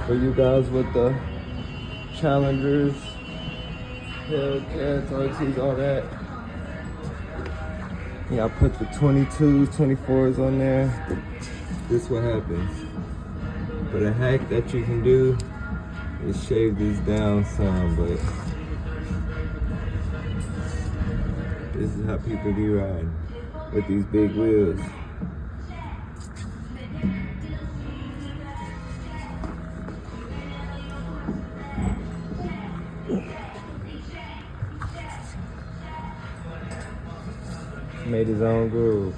for you guys with the Challengers, Hellcats, RTs, all that. Yeah, I put the 22s, 24s on there. This is what happens. But a hack that you can do is shave this down some, but this is how people be riding with these big wheels. Made his own groove.